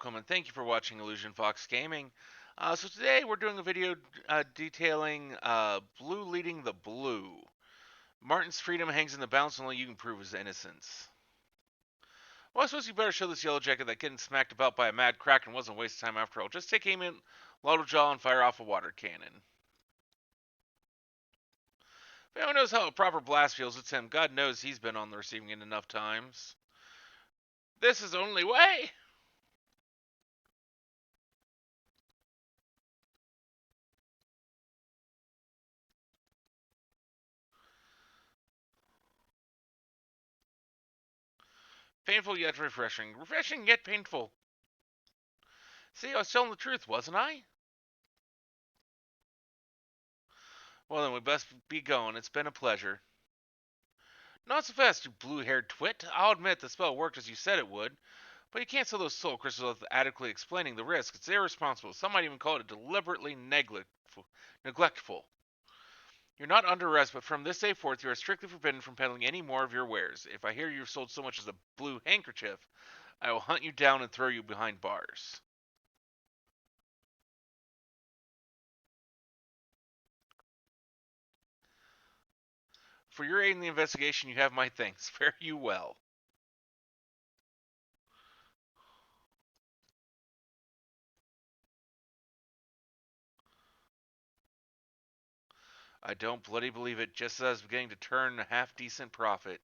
welcome, and thank you for watching Illusion Fox Gaming. So today we're doing a video detailing Blue leading the Blue. Martin's freedom hangs in the balance, only you can prove his innocence. Well, I suppose you better show this yellow jacket that getting smacked about by a mad kraken wasn't a waste of time after all. Just take aim at Lotto Jaw and fire off a water cannon. If anyone knows how a proper blast feels, it's him. God knows he's been on the receiving end enough times. This is the only way! Painful yet refreshing. Refreshing yet painful. See, I was telling the truth, wasn't I? Well, then we best be going. It's been a pleasure. Not so fast, you blue-haired twit. I'll admit the spell worked as you said it would, but you can't sell those soul crystals without adequately explaining the risk. It's irresponsible. Some might even call it deliberately neglectful. You're not under arrest, but from this day forth, you are strictly forbidden from peddling any more of your wares. If I hear you've sold so much as a blue handkerchief, I will hunt you down and throw you behind bars. For your aid in the investigation, you have my thanks. Fare you well. I don't bloody believe it, just as I was beginning to turn a half-decent profit.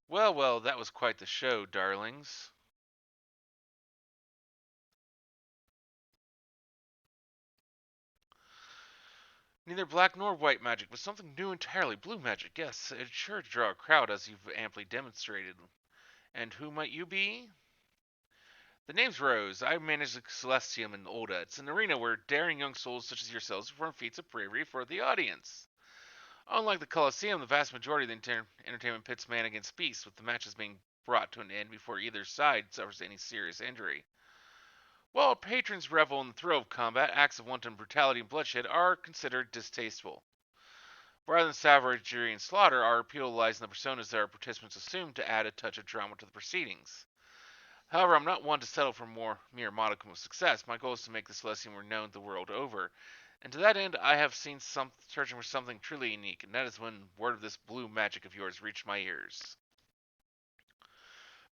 Well, well, that was quite the show, darlings. Neither black nor white magic, but something new entirely. Blue magic, yes. It's sure to draw a crowd, as you've amply demonstrated. And who might you be? The name's Rose. I manage the Celestium in Olda. It's an arena where daring young souls such as yourselves perform feats of bravery for the audience. Unlike the Colosseum, the vast majority of the entertainment pits man against beast, with the matches being brought to an end before either side suffers any serious injury. While patrons revel in the thrill of combat, acts of wanton brutality and bloodshed are considered distasteful. Rather than savagery and slaughter, our appeal lies in the personas that our participants assume to add a touch of drama to the proceedings. However, I'm not one to settle for mere modicum of success. My goal is to make the Celestium renowned the world over. And to that end, I have seen searching for something truly unique, and that is when word of this blue magic of yours reached my ears.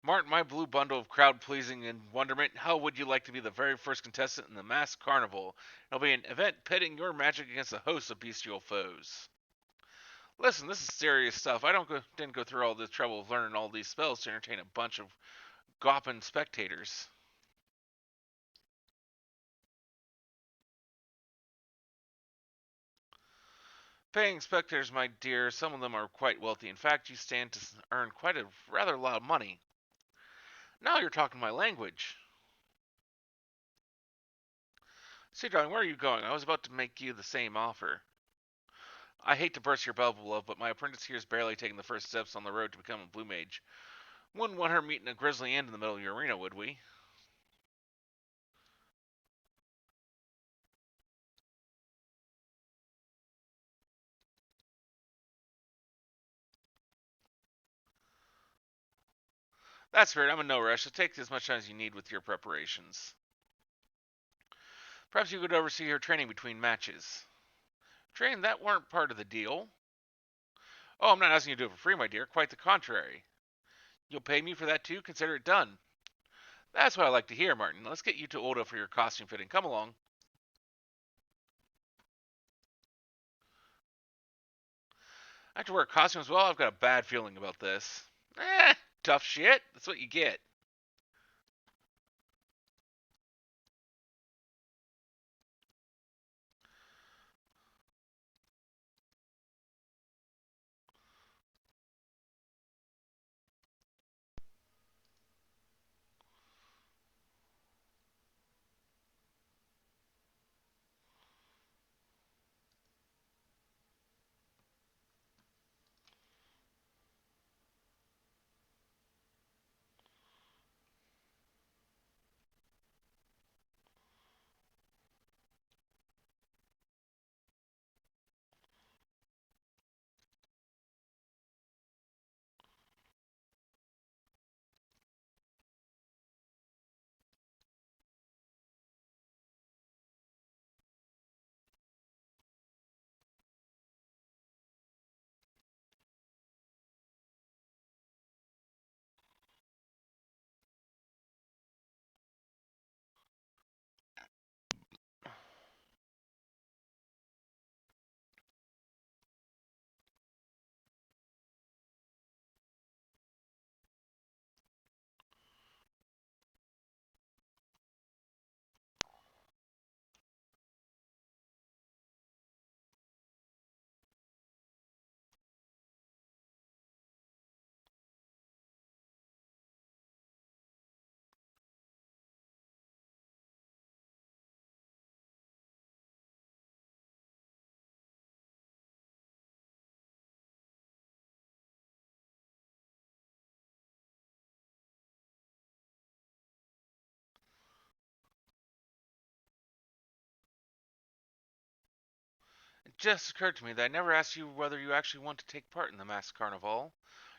Martin, my blue bundle of crowd pleasing and wonderment, how would you like to be the very first contestant in the masked carnival? It'll be an event pitting your magic against a host of bestial foes. Listen, this is serious stuff. Didn't go through all the trouble of learning all these spells to entertain a bunch of gopping spectators. Paying spectators, my dear, some of them are quite wealthy. In fact, you stand to earn quite a rather lot of money. Now you're talking my language. See, darling, where are you going? I was about to make you the same offer. I hate to burst your bubble, love, but my apprentice here is barely taking the first steps on the road to become a blue mage. Wouldn't want her meeting a grisly end in the middle of your arena, would we? That's fair. I'm in no rush, so take as much time as you need with your preparations. Perhaps you could oversee her training between matches. Training, that weren't part of the deal. Oh, I'm not asking you to do it for free, my dear. Quite the contrary. You'll pay me for that too? Consider it done. That's what I like to hear, Martin. Let's get you to Oda for your costume fitting. Come along. I have to wear a costume as well? I've got a bad feeling about this. Tough shit. That's what you get. It just occurred to me that I never asked you whether you actually want to take part in the masked carnival.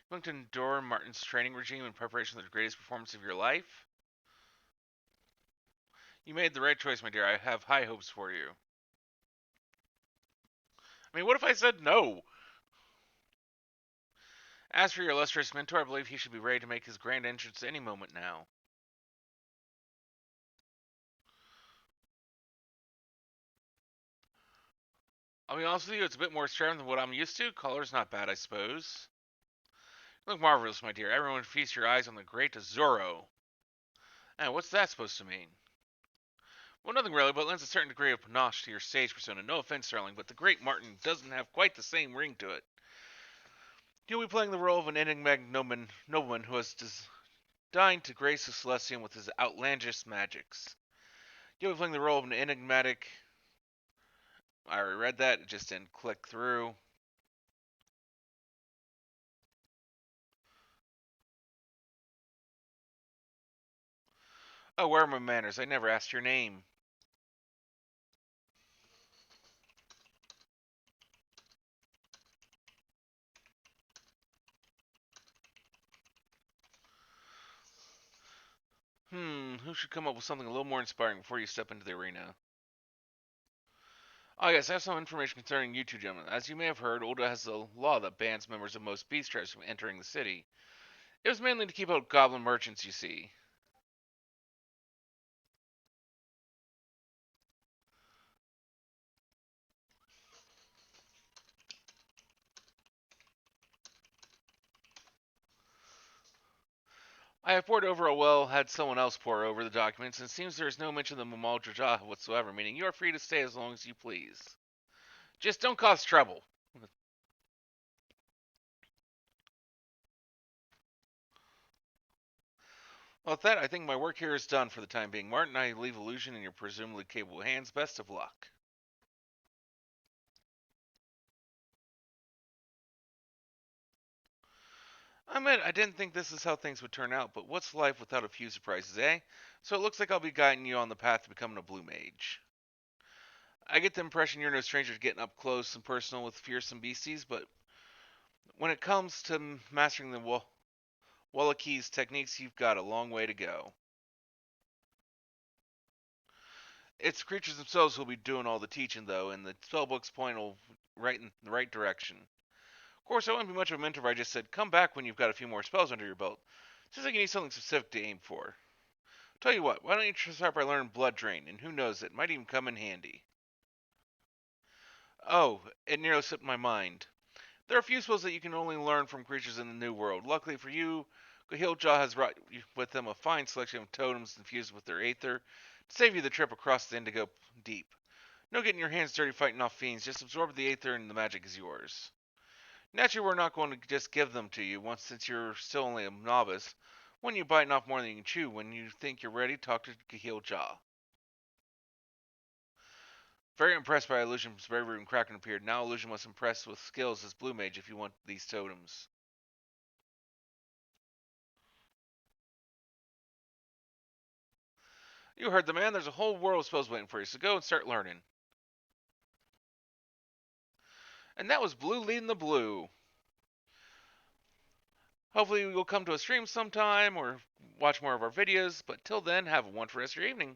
You want to endure Martin's training regime in preparation for the greatest performance of your life? You made the right choice, my dear. I have high hopes for you. I mean, what if I said no? As for your illustrious mentor, I believe he should be ready to make his grand entrance any moment now. I'll be honest with you, it's a bit more extravagant than what I'm used to. Color's not bad, I suppose. You look marvelous, my dear. Everyone feast your eyes on the great Zorro. And what's that supposed to mean? Well, nothing really, but lends a certain degree of panache to your stage persona. No offense, darling, but the great Martin doesn't have quite the same ring to it. You'll be playing the role of an enigmatic nobleman who has designed to grace the Celestium with his outlandish magics. You'll be playing the role of an enigmatic. I already read that, it just didn't click through. Oh, where are my manners? I never asked your name. Who should come up with something a little more inspiring before you step into the arena? Oh, yes, I have some information concerning you two gentlemen. As you may have heard, Ulda has a law that bans members of most beast tribes from entering the city. It was mainly to keep out goblin merchants, you see. I have poured over a well, had someone else pour over the documents, and it seems there is no mention of the Mamal Drajah whatsoever, meaning you are free to stay as long as you please. Just don't cause trouble. Well, with that, I think my work here is done for the time being. Martin, I leave Illusion in your presumably capable hands. Best of luck. I admit, I didn't think this is how things would turn out, but what's life without a few surprises, eh? So it looks like I'll be guiding you on the path to becoming a blue mage. I get the impression you're no stranger to getting up close and personal with fearsome beasties, but when it comes to mastering the Wallachi's techniques, you've got a long way to go. It's the creatures themselves who'll be doing all the teaching, though, and the spellbooks point right in the right direction. Of course, I wouldn't be much of a mentor if I just said, come back when you've got a few more spells under your belt. Seems like you need something specific to aim for. Tell you what, why don't you start by learning Blood Drain, and who knows, it might even come in handy. Oh, it nearly slipped my mind. There are a few spells that you can only learn from creatures in the New World. Luckily for you, Gahiljaw has brought with them a fine selection of totems infused with their aether to save you the trip across the Indigo Deep. No getting your hands dirty fighting off fiends, just absorb the aether and the magic is yours. Naturally, we're not going to just give them to you, once since you're still only a novice. When you bite off more than you can chew, when you think you're ready, talk to Gahiljaw. Very impressed by Illusion's bravery when Kraken appeared. Now Illusion must impress with skills as Blue Mage if you want these totems. You heard the man. There's a whole world of spells waiting for you, so go and start learning. And that was Blue leading the Blue. Hopefully you'll come to a stream sometime or watch more of our videos, but till then, have a wonderful rest of your evening.